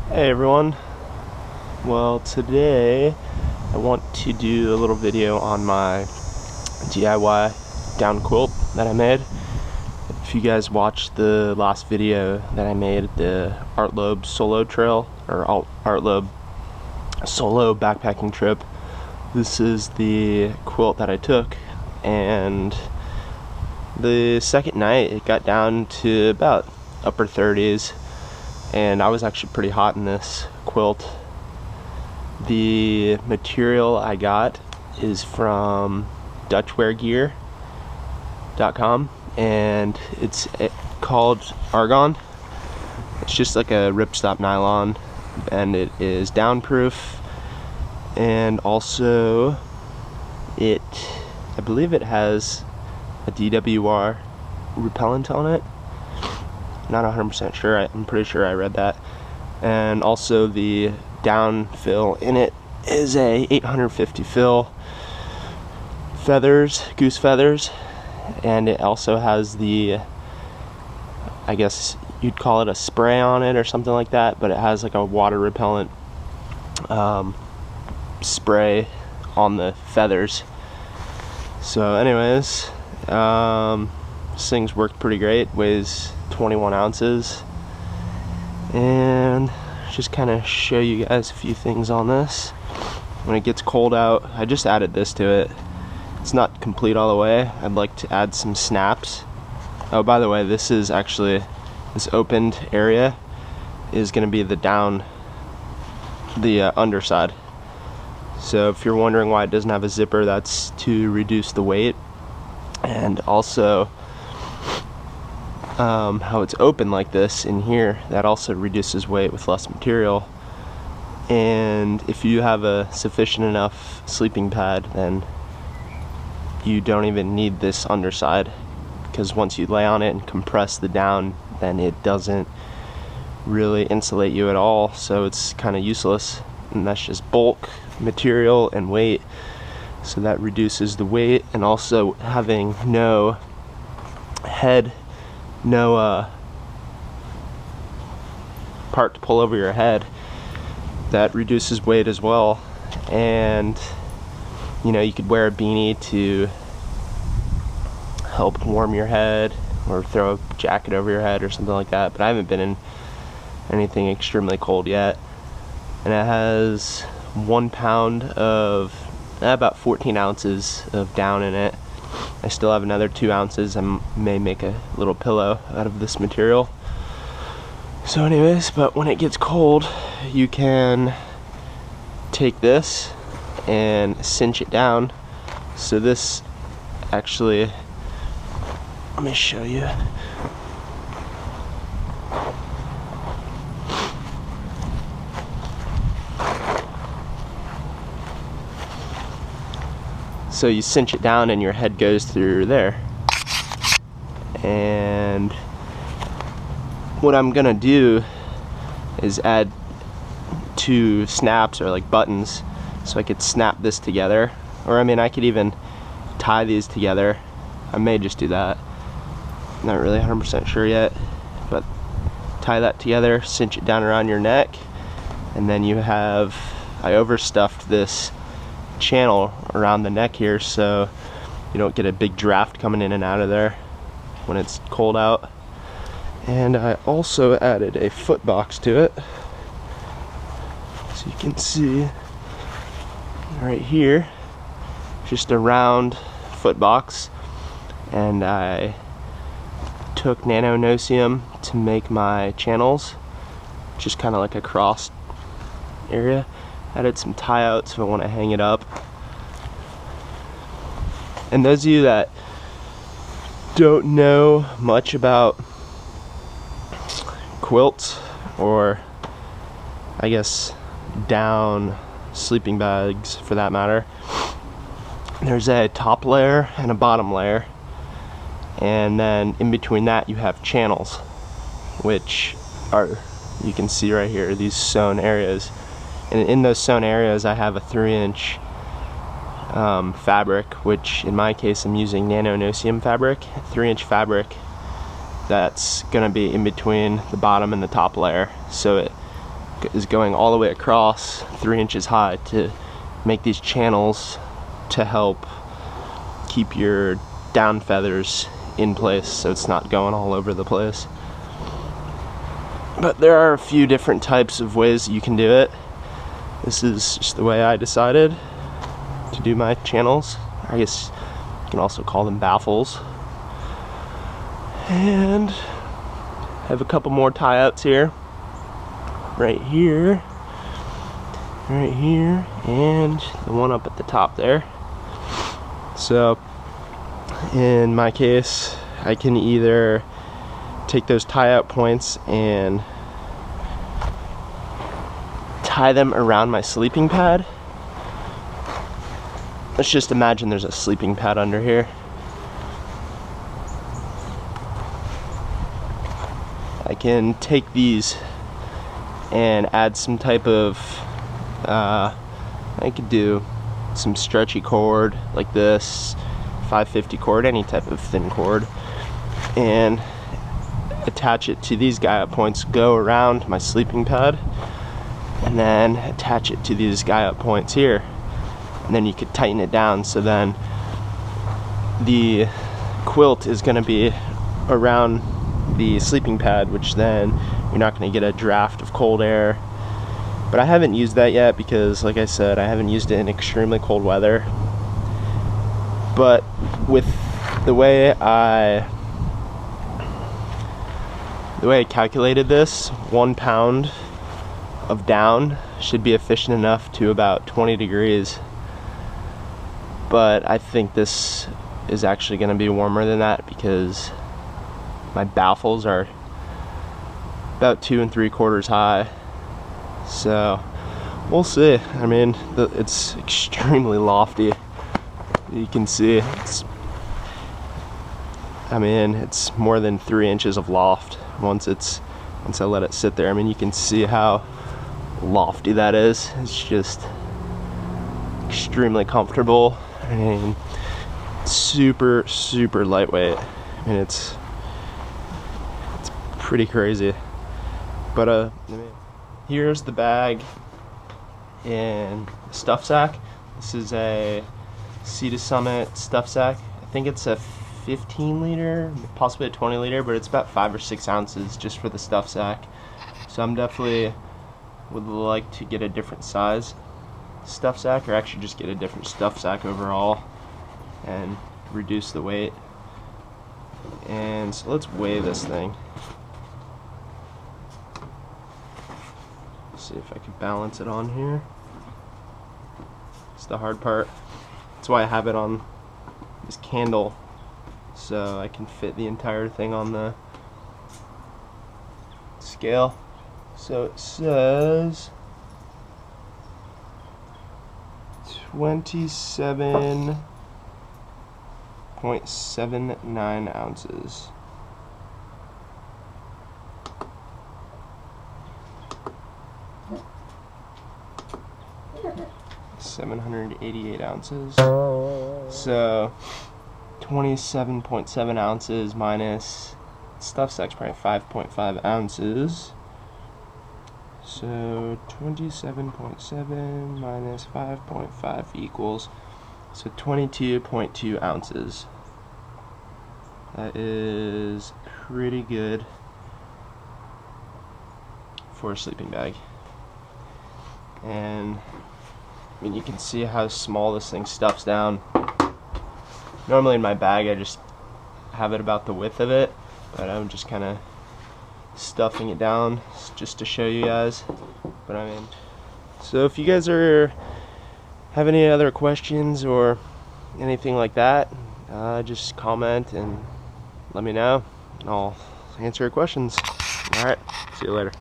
Hey everyone, well today I want to do a little video on my DIY down quilt that I made. If you guys watched the last video that I made, the Art Loeb solo trail, or Art Loeb solo backpacking trip, this is the quilt that I took, and the second night it got down to about upper 30s. And I was actually pretty hot in this quilt. The material I got is from dutchweargear.com, and it's called Argon. It's just like a ripstop nylon, and it is downproof, and also I believe it has a DWR repellent on it. Not 100% sure, I'm pretty sure I read that. And also the down fill in it is a 850 fill feathers, goose feathers, and it also has the, I guess you'd call it a spray on it or something like that, but it has like a water repellent spray on the feathers. So anyways, this thing's worked pretty great, weighs 21 ounces, and just kind of show you guys a few things on this. When it gets cold out, I just added this to it. It's not complete all the way. I'd like to add some snaps. Oh, by the way, this is actually, this opened area is going to be the underside. So if you're wondering why it doesn't have a zipper, that's to reduce the weight. And also how it's open like this in here, that also reduces weight with less material. And if you have a sufficient enough sleeping pad, then you don't even need this underside, because once you lay on it and compress the down, then it doesn't really insulate you at all, so it's kind of useless. And that's just bulk material and weight, so that reduces the weight. And also having no head, no part to pull over your head, that reduces weight as well. And you know, you could wear a beanie to help warm your head, or throw a jacket over your head or something like that, but I haven't been in anything extremely cold yet. And it has 1 pound of about 14 ounces of down in it. I still have another 2 ounces. I may make a little pillow out of this material. So anyways, but when it gets cold, you can take this and cinch it down. So this actually, let me show you. So you cinch it down and your head goes through there. And what I'm gonna do is add 2 snaps, or like buttons, so I could snap this together. Or I mean, I could even tie these together. I may just do that. Not really 100% sure yet, but tie that together, cinch it down around your neck, and then you have, I overstuffed this channel around the neck here so you don't get a big draft coming in and out of there when it's cold out. And I also added a foot box to it, so you can see right here, just a round foot box. And I took nano no-see-um to make my channels, just kind of like a cross area. Added some tie outs if I want to hang it up. And those of you that don't know much about quilts, or I guess down sleeping bags for that matter, there's a top layer and a bottom layer, and then in between that you have channels, which are, you can see right here, these sewn areas. And in those sewn areas I have a 3-inch fabric, which in my case I'm using nano no-see-um fabric, 3-inch fabric that's gonna be in between the bottom and the top layer, so it is going all the way across 3 inches high to make these channels to help keep your down feathers in place so it's not going all over the place. But there are a few different types of ways you can do it. This is just the way I decided to do my channels. I guess you can also call them baffles. And I have a couple more tie outs here. Right here, and the one up at the top there. So in my case, I can either take those tie out points and tie them around my sleeping pad. Let's just imagine there's a sleeping pad under here. I can take these and add some type of, I could do some stretchy cord like this, 550 cord, any type of thin cord, and attach it to these guy up points, go around my sleeping pad, and then attach it to these guy up points here. And then you could tighten it down, so then the quilt is going to be around the sleeping pad, which then you're not going to get a draft of cold air. But I haven't used that yet because, like I said, I haven't used it in extremely cold weather. But with the way I calculated this, 1 pound of down should be efficient enough to about 20 degrees. But I think this is actually going to be warmer than that because my baffles are about 2 3/4 high. So we'll see. I mean, it's extremely lofty. You can see it's more than 3 inches of loft once I let it sit there. I mean, you can see how lofty that is. It's just extremely comfortable and super lightweight. I mean, it's pretty crazy. But here's the bag and the stuff sack. This is a Sea to Summit stuff sack. I think it's a 15 liter, possibly a 20 liter, but it's about 5 or 6 ounces just for the stuff sack. So I'm definitely would like to get a different size stuff sack, or actually just get a different stuff sack overall and reduce the weight. And so let's weigh this thing. See if I can balance it on here. It's the hard part. That's why I have it on this candle, so I can fit the entire thing on the scale. So it says 27.79 ounces. $788 ounces. So 27.7 ounces minus stuff sack's probably 5.5 ounces. So 27.7 minus 5.5 equals, so 22.2 ounces. That is pretty good for a sleeping bag. And I mean, you can see how small this thing stuffs down. Normally in my bag I just have it about the width of it, but I'm just kind of stuffing it down just to show you guys. But I mean, so if you guys have any other questions or anything like that, just comment and let me know, and I'll answer your questions. Alright, see you later.